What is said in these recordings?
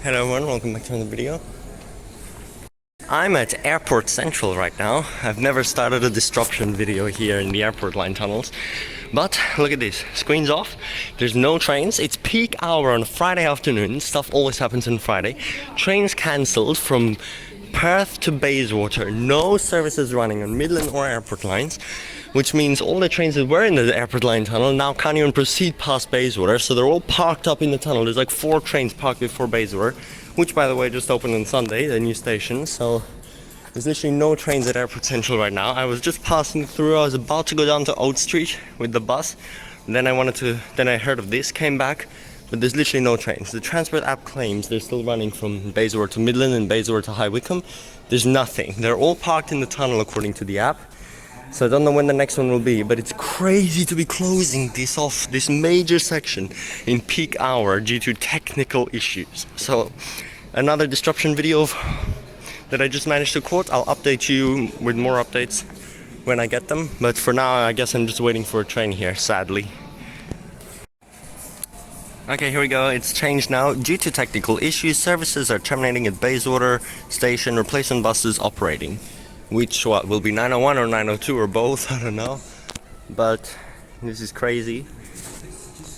Hello everyone, welcome back to another video. I'm at Airport Central right now. I've never started a disruption video here in the airport line tunnels. But look at this, screen's off, there's no trains, it's peak hour on a Friday afternoon, stuff always happens on Friday. Trains cancelled from Perth to Bayswater, no services running on Midland or Airport Lines, which means all the trains that were in the airport line tunnel now can't even proceed past Bayswater, so they're all parked up in the tunnel. There's like 4 trains parked before Bayswater, which by the way just opened on Sunday, the new station, so there's literally no trains at Airport Central right now. I was just passing through, I was about to go down to Oat Street with the bus, and then I heard of this, came back, but there's literally no trains. The transport app claims they're still running from Bayswater to Midland and Bayswater to High Wycombe. There's nothing. They're all parked in the tunnel according to the app. So I don't know when the next one will be, but it's crazy to be closing this off, this major section in peak hour due to technical issues. So another disruption video that I just managed to quote. I'll update you with more updates when I get them, but for now I guess I'm just waiting for a train here, sadly. Okay, here we go, it's changed now. Due to technical issues, services are terminating at Bayswater Station, replacement buses operating. Which will be 901 or 902 or both, I don't know. But this is crazy.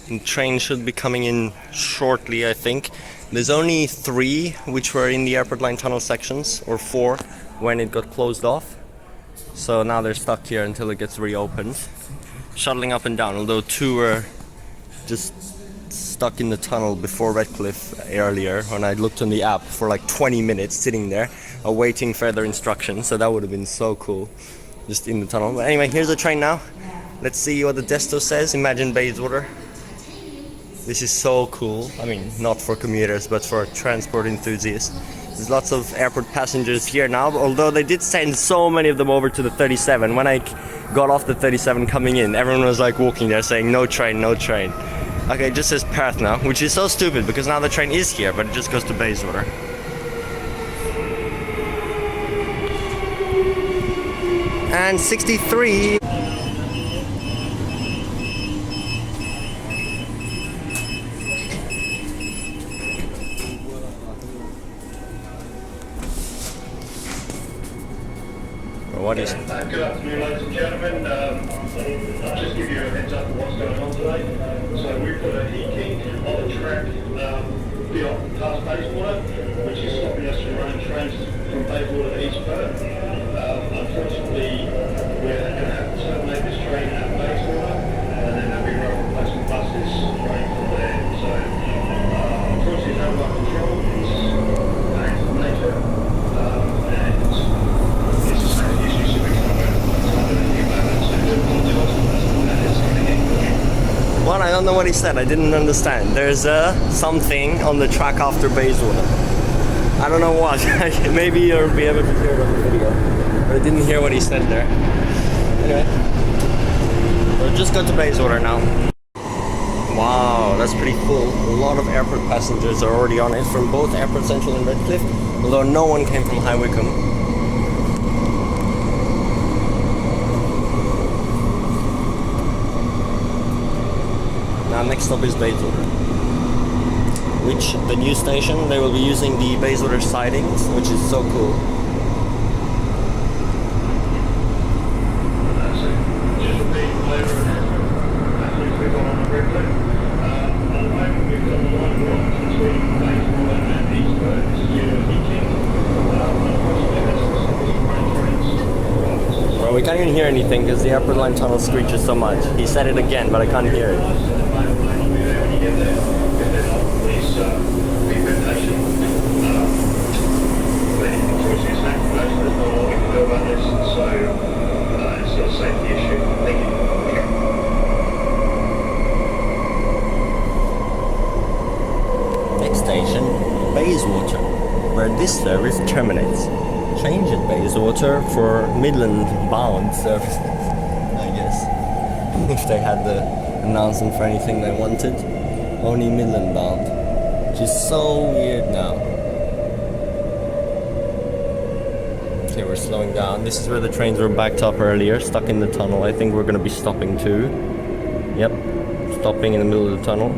The train should be coming in shortly, I think. There's only 3 which were in the airport line tunnel sections, or 4 when it got closed off. So now they're stuck here until it gets reopened. Shuttling up and down, although 2 were just stuck in the tunnel before Redcliffe earlier when I looked on the app for like 20 minutes sitting there awaiting further instructions, so that would have been so cool, just in the tunnel. But anyway, here's the train now. Let's see what the desto says. Imagine Bayswater. This is so cool. I mean, not for commuters but for transport enthusiasts. There's lots of airport passengers here now, although they did send so many of them over to the 37. When I got off the 37 coming in, everyone was like walking there saying no train, no train. Okay, it just says Perth now, which is so stupid because now the train is here, but it just goes to Bayswater. And 63. What is it? Good afternoon, ladies and gentlemen. I'll just give you a heads up of what's going on today. So we've got a kink on the track beyond past Bayswater, which is stopping us from running trains from Bayswater to East Perth. Unfortunately, we're going to have to terminate this train at Bayswater, and then there'll be road replacement buses running from there. So unfortunately, no one control. It's back to nature, and it's the same issue. So we can't Well, I don't know what he said, I didn't understand. There's something on the track after Bayswater. I don't know what. Maybe you'll be able to hear it on the video, but I didn't hear what he said there. Anyway, we'll just go to Bayswater now. Wow, that's pretty cool. A lot of airport passengers are already on it from both Airport Central and Redcliffe, although no one came from High Wycombe. Now next stop is Bayswater, which the new station, they will be using the Bayswater sidings, which is so cool. Well, we can't even hear anything because the airport line tunnel screeches so much. He said it again, but I can't hear it. Next station, Bayswater, where this service terminates. Change at Bayswater for Midland bound services, I guess. If they had the announcement for anything they wanted. Only Midland bound, which is so weird now. Okay, we're slowing down. This is where the trains were backed up earlier, stuck in the tunnel. I think we're going to be stopping too. Yep, stopping in the middle of the tunnel.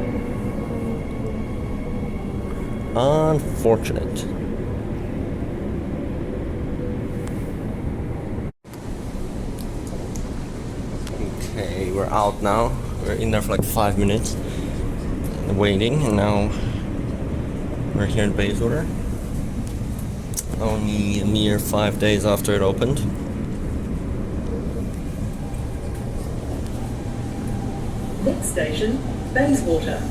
Unfortunate. Okay, we're out now. We're in there for like 5 minutes waiting, and now we're here in Bayswater. Only a mere 5 days after it opened. Next station, Bayswater.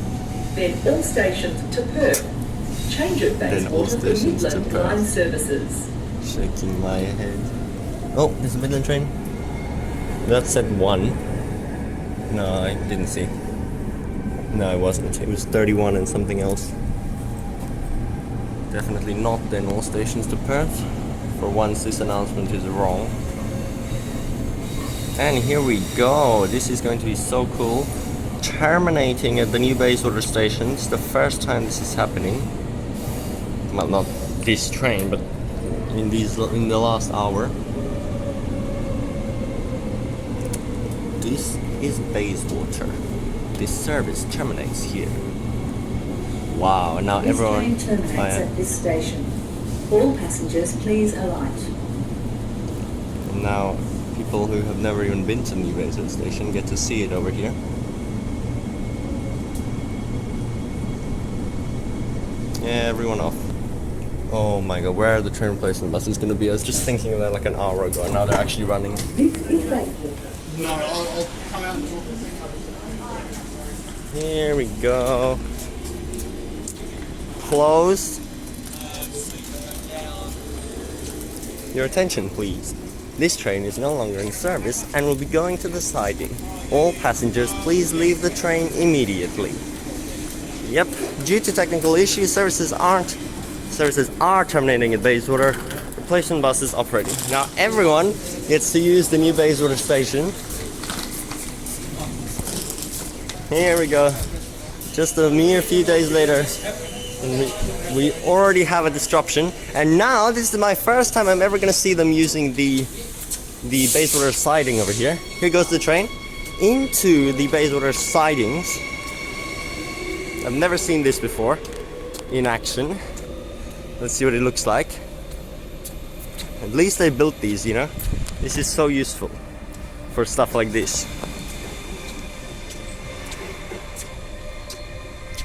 Then all stations to Perth. Change at Bayswater for Midland Line services. Shaking my head. Oh, there's a Midland train. That said 1. No, I didn't see. No, it wasn't. It was 31 and something else. Definitely not then all stations to Perth. For once, this announcement is wrong. And here we go. This is going to be so cool. Terminating at the new Bayswater Station. It's the first time this is happening. Well, not this train, but in the last hour. This is Bayswater. This service terminates here. Wow, and now This everyone... train terminates at this station. All passengers please alight. Now people who have never even been to the new Bayswater Station get to see it over here. Yeah, everyone off. Oh my god, where are the train replacement buses going to be? I was just thinking of that like an hour ago, and now they're actually running. This is Bayswater. No, I'll come out and talk. Here we go. Closed. Your attention, please. This train is no longer in service and will be going to the siding. All passengers, please leave the train immediately. Yep, due to technical issues, services are terminating at Bayswater. Replacement buses operating. Now everyone gets to use the new Bayswater Station. Here we go. Just a mere few days later, and we already have a disruption. And now this is my first time I'm ever going to see them using the Bayswater siding over here. Here goes the train into the Bayswater sidings. I've never seen this before in action. Let's see what it looks like. At least they built these, you know. This is so useful for stuff like this.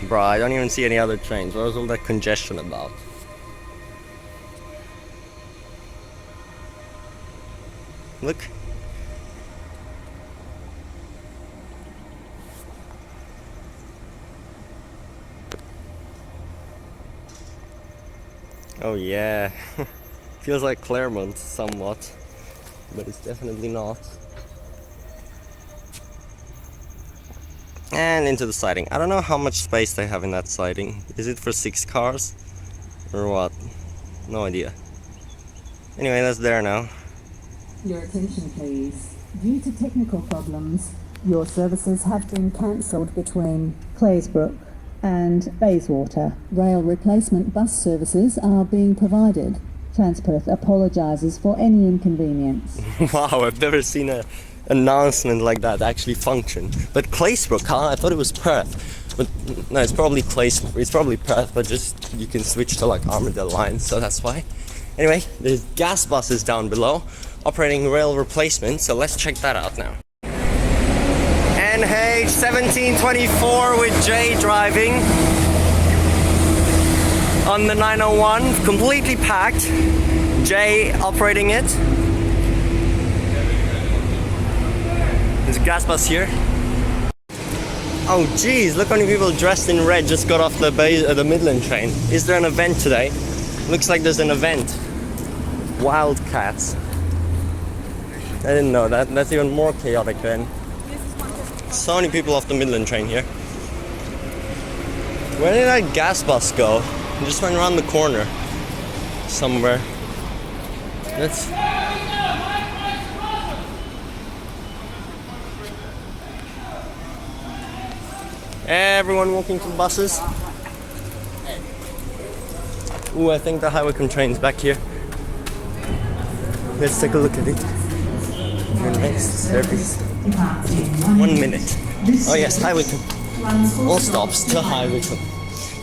Bro, I don't even see any other trains. What was all that congestion about? Look. Oh yeah. Feels like Claremont somewhat, but it's definitely not. And into the siding. I don't know how much space they have in that siding. Is it for 6 cars? Or what? No idea. Anyway, that's there now. Your attention please. Due to technical problems, your services have been cancelled between Claisebrook and Bayswater. Rail replacement bus services are being provided. Transport apologises for any inconvenience. Wow, I've never seen an announcement like that actually function. But Claisebrook, huh? I thought it was Perth. But no, it's probably Claisebrook. It's probably Perth, but just you can switch to like Armadale lines, so that's why. Anyway, there's gas buses down below operating rail replacement, so let's check that out now. NH TP1724 with Jay driving on the 901, completely packed. Jay operating it. There's a gas bus here. Oh geez, look how many people dressed in red just got off the Midland train. Is there an event today? Looks like there's an event. Wildcats. I didn't know that. That's even more chaotic then. So many people off the Midland train here. Where did that gas bus go? It just went around the corner somewhere. Let's... Everyone walking to the buses. Ooh, I think the High Wycombe train's back here. Let's take a look at it. Your next service. 1 minute. Oh yes, High Wycombe. All stops to High Wycombe.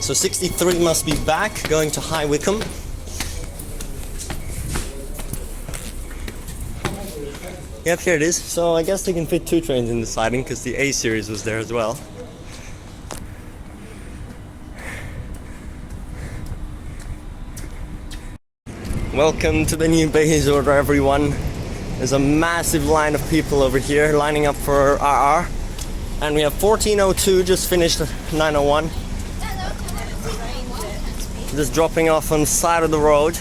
So 63 must be back, going to High Wycombe. Yep, here it is. So I guess they can fit 2 trains in the siding because the A series was there as well. Welcome to the new Bayswater, everyone. There's a massive line of people over here lining up for RR. And we have 1402 just finished 901. Just dropping off on the side of the road.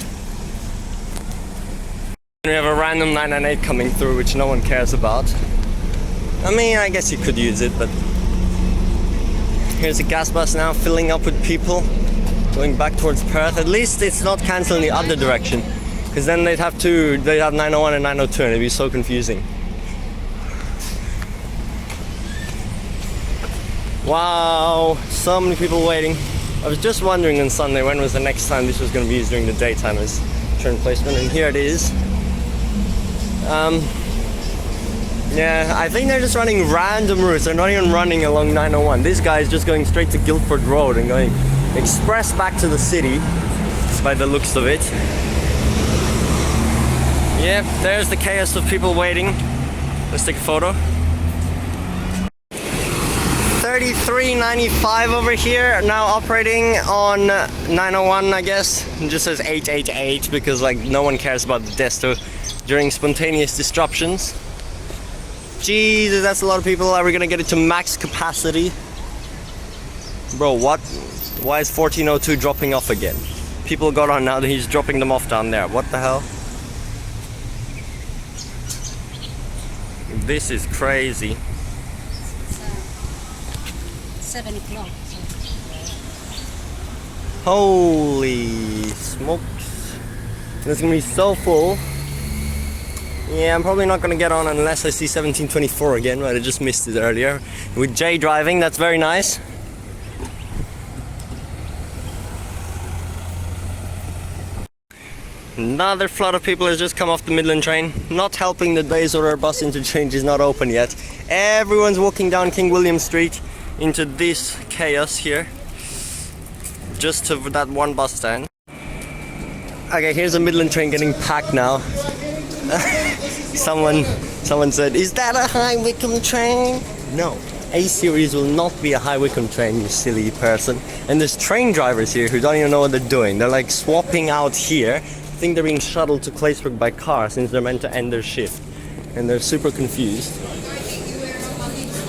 We have a random 998 coming through, which no one cares about. I mean, I guess you could use it, but here's a gas bus now filling up with people going back towards Perth. At least it's not cancelling the other direction, because then they'd have 901 and 902 and it'd be so confusing. Wow, so many people waiting. I was just wondering on Sunday when was the next time this was going to be used during the daytime as train placement, and here it is. Yeah, I think they're just running random routes. They're not even running along 901. This guy is just going straight to Guildford Road and going express back to the city, by the looks of it. Yep, there's the chaos of people waiting. Let's take a photo. 3395 over here, now operating on 901, I guess. It just says 888 because like no one cares about the desto during spontaneous disruptions. Jesus, that's a lot of people. Are we gonna get it to max capacity? Bro, what? Why is 1402 dropping off again? People got on now that he's dropping them off down there. What the hell? This is crazy. 7 o'clock. Holy smokes. It's gonna be so full. Yeah, I'm probably not gonna get on unless I see 1724 again, but I just missed it earlier. With Jay driving, that's very nice. Another flood of people has just come off the Midland train. Not helping that Bayswater bus interchange is not open yet. Everyone's walking down King William Street into this chaos here, just to that one bus stand. Okay, here's a Midland train getting packed now. Someone said, "Is that a High Wycombe train?" No, A series will not be a High Wycombe train, you silly person. And there's train drivers here who don't even know what they're doing. They're like swapping out here. I think they're being shuttled to Claisebrook by car since they're meant to end their shift, and they're super confused.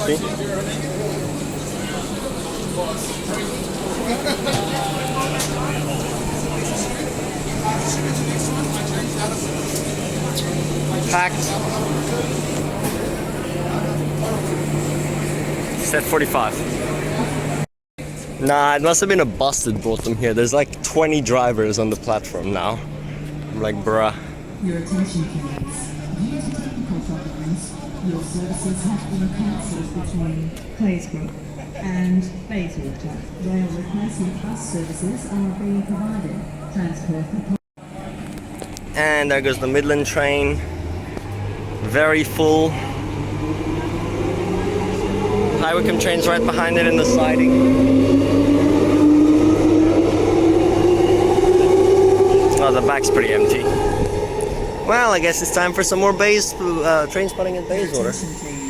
See? Packed. Set 45. Nah, it must have been a bus that brought them here. There's like 20 drivers on the platform now. I'm like, bruh. Your attention please. Due to technical problems, your services have been cancelled between Claisebrook and Bayswater. Rail replacement bus services are being provided. Transfer for... And there goes the Midland train. Very full. High Wycombe train's right behind it in the siding. Oh, the back's pretty empty. Well, I guess it's time for some more train spotting at Bayswater.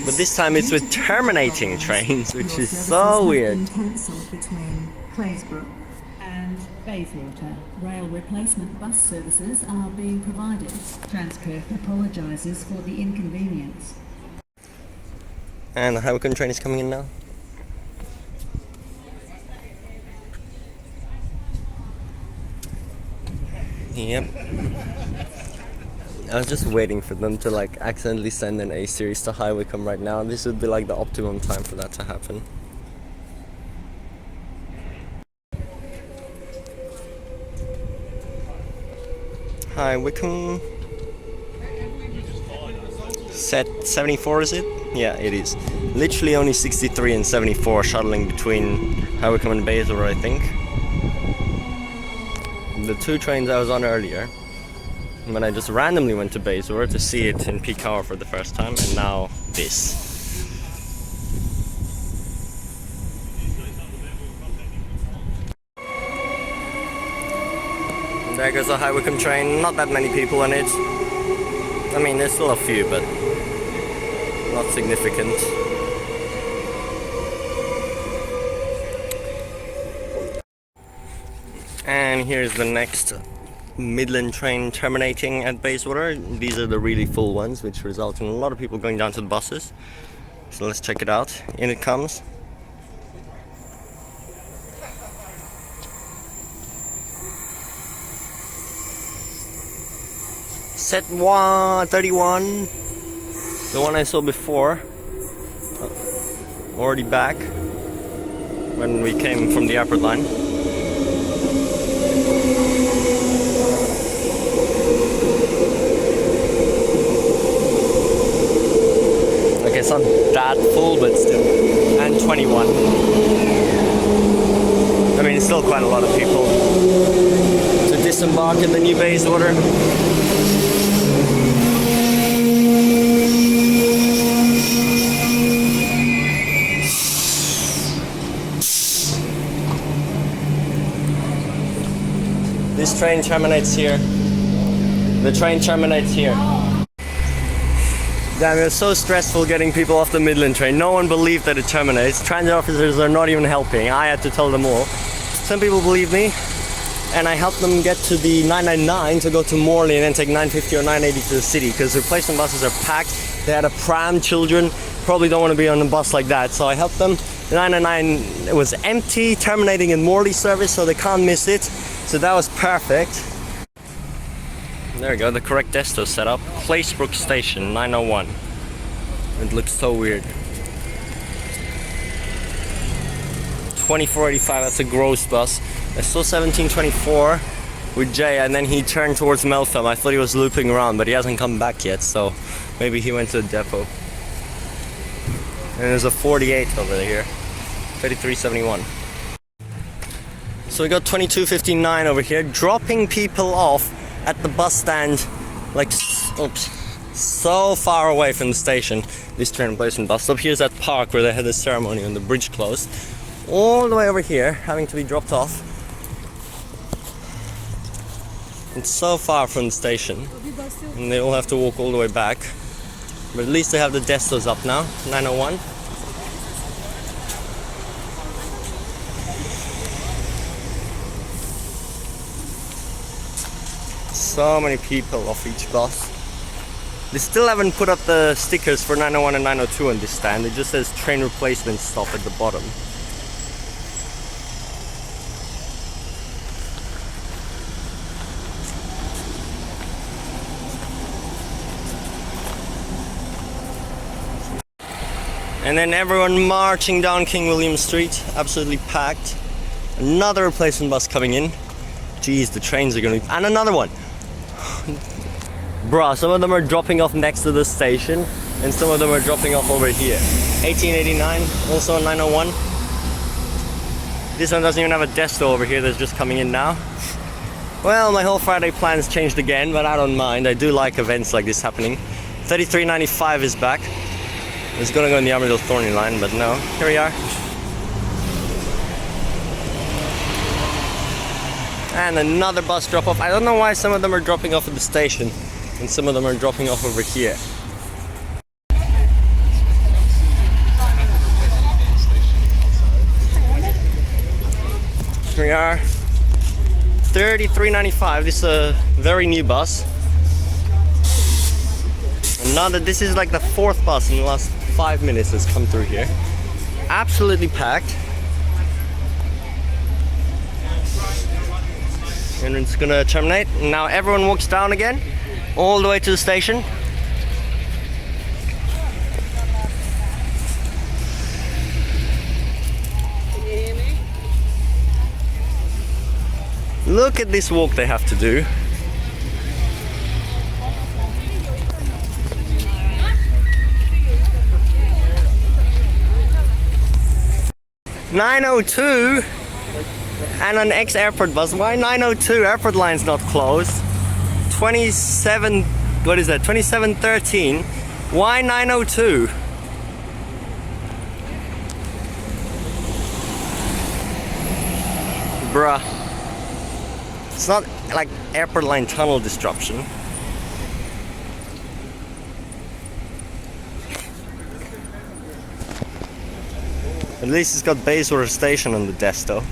But this time it's with terminating trains, which is so weird. Cancelled between Claisebrook and Bayswater. Rail replacement bus services are being provided. Transperth apologises for the inconvenience. And the High Wycombe train is coming in now. Yep. I was just waiting for them to like accidentally send an A series to High Wycombe right now. This would be like the optimum time for that to happen. High Wycombe. Set 74, is it? Yeah, it is. Literally only 63 and 74 shuttling between High Wycombe and Bayswater, I think. The 2 trains I was on earlier, when I just randomly went to Bayswater to see it in peak hour for the first time, and now this. There goes the High Wycombe train. Not that many people on it. I mean, there's still a few, but not significant. And here's the next Midland train terminating at Bayswater. These are the really full ones, which result in a lot of people going down to the buses. So let's check it out. In it comes. Set 31, the one I saw before, already back when we came from the airport line. Okay, it's not that full, but still. And 21. I mean, it's still quite a lot of people to disembark in the new Bayswater. This train terminates here. The train terminates here. Damn, it was so stressful getting people off the Midland train. No one believed that it terminates. Transit officers are not even helping. I had to tell them all. Some people believe me, and I helped them get to the 999 to go to Morley and then take 950 or 980 to the city, because replacement buses are packed. They had a pram, children probably don't want to be on a bus like that. So I helped them. The 999 was empty, terminating in Morley service, so they can't miss it. So that was perfect. There we go, the correct desto setup. Claisebrook Station, 901. It looks so weird. 2485, that's a gross bus. I saw 1724 with Jay, and then he turned towards Meltham. I thought he was looping around, but he hasn't come back yet, so maybe he went to the depot. And there's a 48 over there, 3371. So we got 2259 over here, dropping people off at the bus stand, like, oops, so far away from the station. This train replacement bus stop. Here's that park where they had the ceremony when the bridge closed. All the way over here, having to be dropped off. It's so far from the station, and they all have to walk all the way back. But at least they have the destos up now, 901. So many people off each bus. They still haven't put up the stickers for 901 and 902 on this stand. It just says train replacement stop at the bottom. And then everyone marching down King William Street, absolutely packed. Another replacement bus coming in. Geez, the trains are gonna be... And another one! Bruh, some of them are dropping off next to the station, and some of them are dropping off over here. 1889, also 901. This one doesn't even have a desto over here that's just coming in now. Well, my whole Friday plans changed again, but I don't mind. I do like events like this happening. 3395 is back. It's gonna go in the Armadale Thorney line, but no. Here we are. And another bus drop off. I don't know why some of them are dropping off at the station and some of them are dropping off over here. Here we are. 3395. This is a very new bus. This is like the fourth bus in the last 5 minutes that's come through here. Absolutely packed. And it's gonna terminate. Now everyone walks down again, all the way to the station. Can you hear me? Look at this walk they have to do. (902) and an ex-airport bus. Why 902? Airport line's not closed. 27, what is that? 2713. Why 902? Bruh. It's not like airport line tunnel disruption. At least it's got Bayswater Station on the desk though.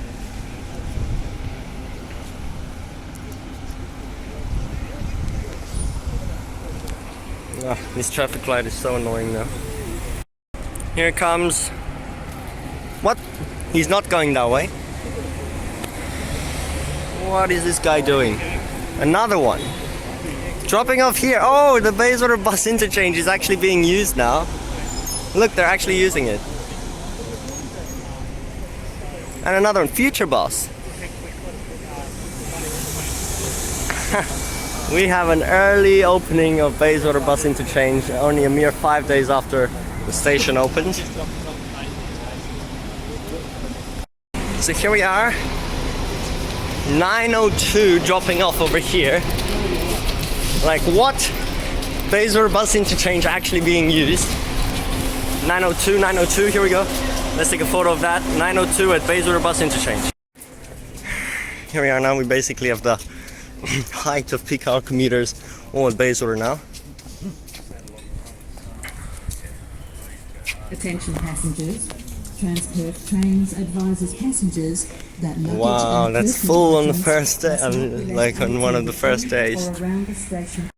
This traffic light is so annoying now. Here it comes. What? He's not going that way. What is this guy doing? Another one. Dropping off here. Oh, the Bayswater bus interchange is actually being used now. Look, they're actually using it. And another one, Future Bus. We have an early opening of Bayswater bus interchange, only a mere 5 days after the station opened. So here we are, 9:02 dropping off over here. Like what? Bayswater bus interchange actually being used. 9:02, here we go. Let's take a photo of that. 9:02 at Bayswater bus interchange. Here we are now, we basically have the height of peak hour commuters all at Bayswater now. Attention passengers. Transport Trains advises passengers that luggage Wow, and that's personal full on the items first day, must not be like left on one of the first on days. or around the station.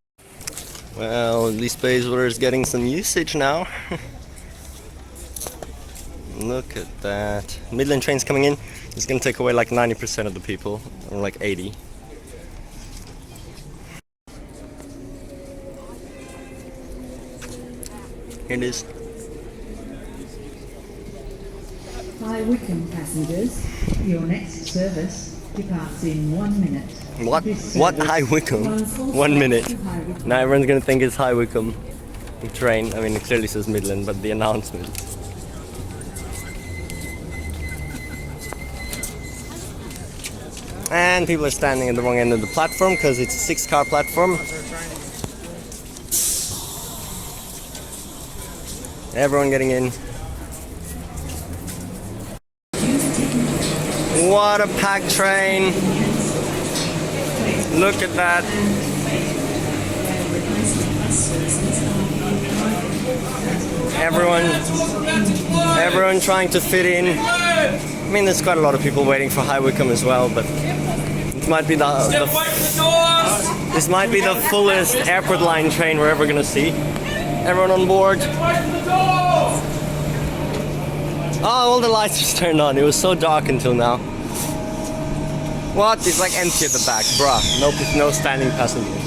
Well, at least Bayswater is getting some usage now. Look at that. Midland train's coming in. It's gonna take away like 90% of the people, or like 80. Here it is. High Wycombe passengers, your next service departs in 1 minute. What? What High Wycombe? 1 minute. Now everyone's gonna think it's High Wycombe train. I mean, it clearly says Midland, but the announcement. And people are standing at the wrong end of the platform because it's a 6-car platform. Everyone getting in. What a packed train. Look at that. Everyone trying to fit in. I mean, there's quite a lot of people waiting for High Wycombe as well, but it might be this might be the fullest airport line train we're ever gonna see. Everyone on board. Oh, all the lights just turned on. It was so dark until now. What? It's like empty at the back, bruh. No standing passengers.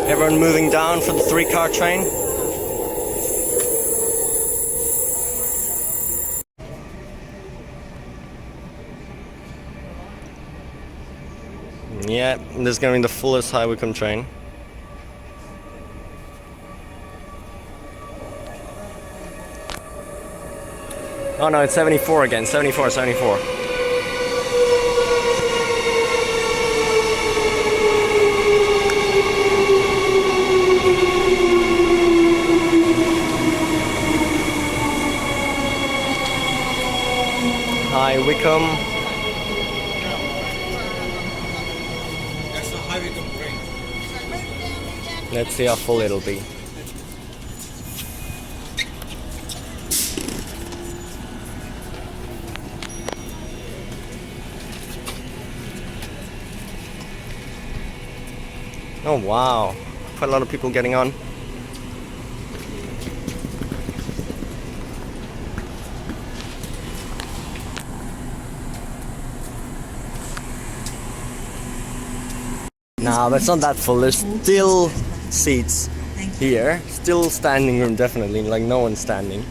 Everyone moving down for the 3-car train. Yeah, this is going to be the fullest High Wycombe train. Oh no, it's 74 again. 74. High Wycombe. That's the High Wycombe train. Let's see how full it'll be. Oh wow, quite a lot of people getting on. No, that's not that full. There's still seats here. Still standing room, definitely. Like no one's standing.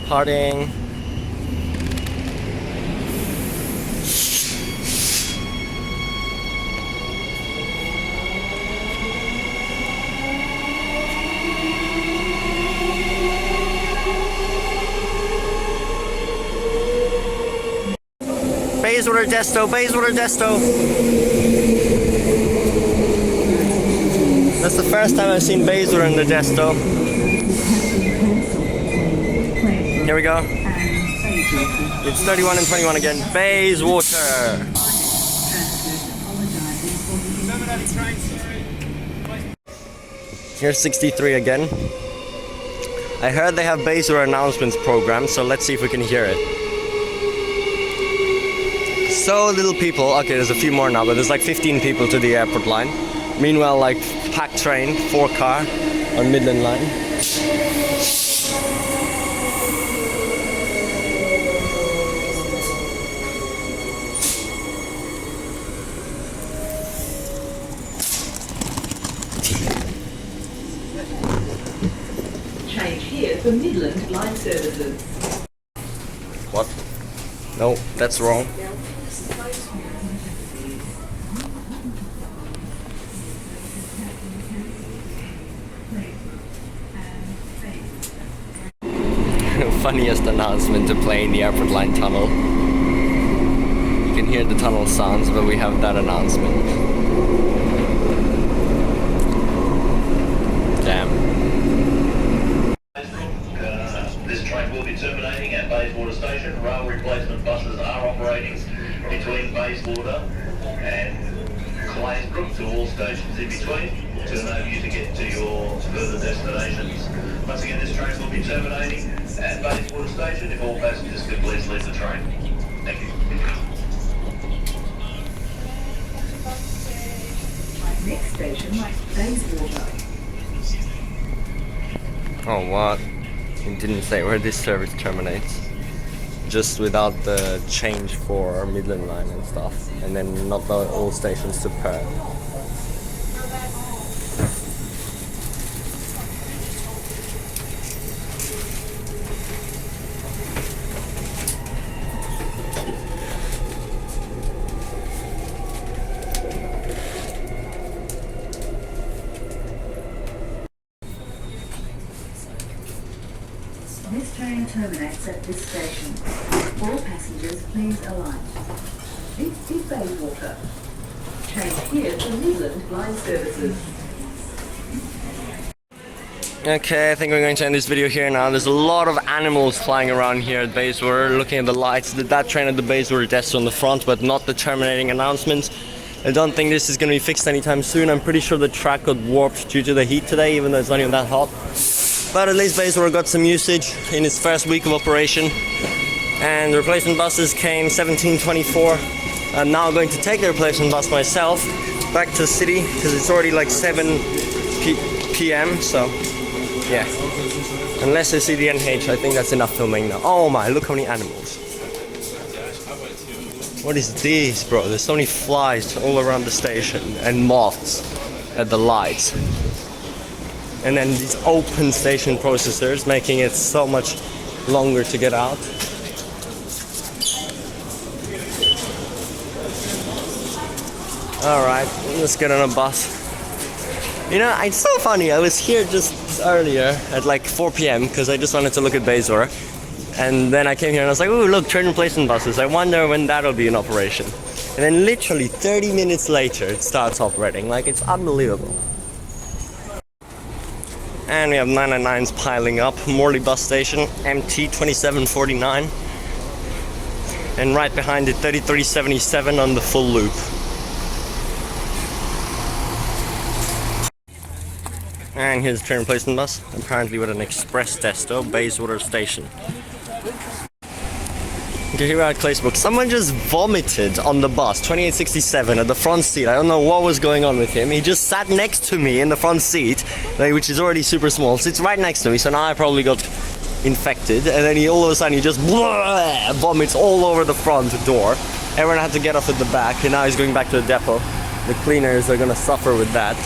Partying. Bayswater Desto, Bayswater Desto. That's the first time I've seen Bayswater in the Desto. Here we go. It's 31 and 21 again. Bayswater. Here's 63 again. I heard they have Bayswater announcements program, so let's see if we can hear it. So little people. Okay, there's a few more now, but there's like 15 people to the airport line. Meanwhile, like packed train, 4-car on Midland line. Change here for Midland line services. What? No, that's wrong. Funniest announcement to play in the airport line tunnel. You can hear the tunnel sounds, but we have that announcement. Damn. This train will be terminating at Bayswater Station. Rail replacement buses are operating between Bayswater and Claisebrook to all stations in between to enable you to get to your further destinations. Once again, this train will be terminating at Bayswater Station. If all passengers could please leave the train. Thank you. Next station, Bayswater. Oh, what? It didn't say where this service terminates. Just without the change for Midland line and stuff. And then not all stations to Perth. This train terminates at this station. All passengers please alight. This is Bayswater. Change here for Midland line services. Okay, I think we're going to end this video here now. There's a lot of animals flying around here at Bayswater. Looking at the lights, that train at the Bayswater Desto on the front, but not the terminating announcements. I don't think this is going to be fixed anytime soon. I'm pretty sure the track got warped due to the heat today, even though it's not even that hot. But at least Bayswater got some usage in its first week of operation. And the replacement buses came 1724. I'm now going to take the replacement bus myself back to the city because it's already like 7 p.m. So yeah, unless I see the NH, I think that's enough filming now. Oh my, look how many animals. What is this, bro? There's so many flies all around the station and moths at the lights. And then these open station processors making it so much longer to get out. Alright, let's get on a bus. You know, it's so funny, I was here just earlier at like 4 p.m. because I just wanted to look at Bayswater. And then I came here and I was like, oh look, train replacement buses, I wonder when that'll be in operation. And then literally 30 minutes later it starts operating, like it's unbelievable. And we have 999s piling up. Morley bus station, Mt 2749. And right behind it, 3377 on the full loop. And here's the train replacement bus, apparently with an express desto, Bayswater Station. Okay, here we are at Claisebrook. Someone just vomited on the bus, 2867, at the front seat. I don't know what was going on with him. He just sat next to me in the front seat, which is already super small. Sits right next to me, so now I probably got infected. And then all of a sudden he just vomits all over the front door. Everyone had to get off at the back, and now he's going back to the depot. The cleaners are gonna suffer with that.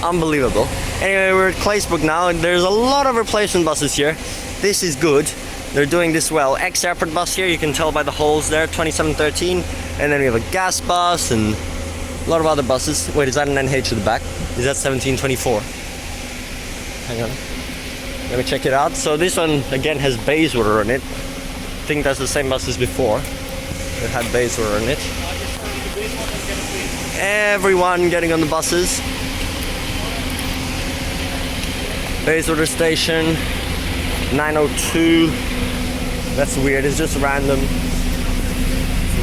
Unbelievable. Anyway, we're at Claisebrook now, and there's a lot of replacement buses here. This is good. They're doing this well. Ex-airport bus here, you can tell by the holes there, 2713. And then we have a gas bus and a lot of other buses. Wait, is that an NH at the back? Is that 1724? Hang on. Let me check it out. So this one, again, has Bayswater on it. I think that's the same bus as before. that had Bayswater in it. Everyone getting on the buses. Bayswater Station, 902. That's weird, it's just random.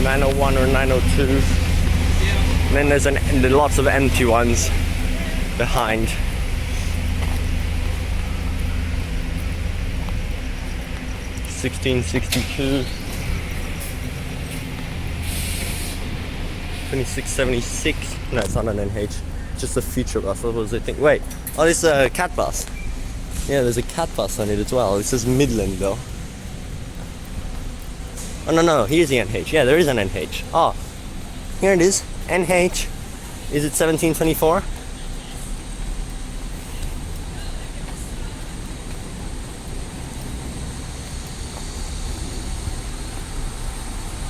901 or 902. And then there's lots of empty ones behind. $16.62. 2676. No, it's not an NH. Just a feature bus. What was I thinking? Wait. Oh, this is a cat bus. Yeah, there's a cat bus on it as well. It says Midland though. Oh no, here's the NH. Yeah, there is an NH. Oh, here it is. NH. Is it 1724?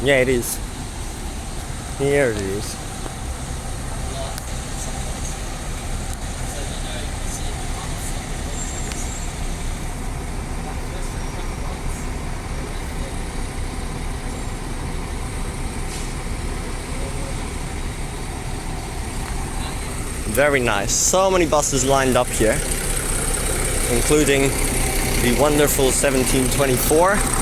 Yeah, it is. Here it is. Very nice. So many buses lined up here, including the wonderful 1724.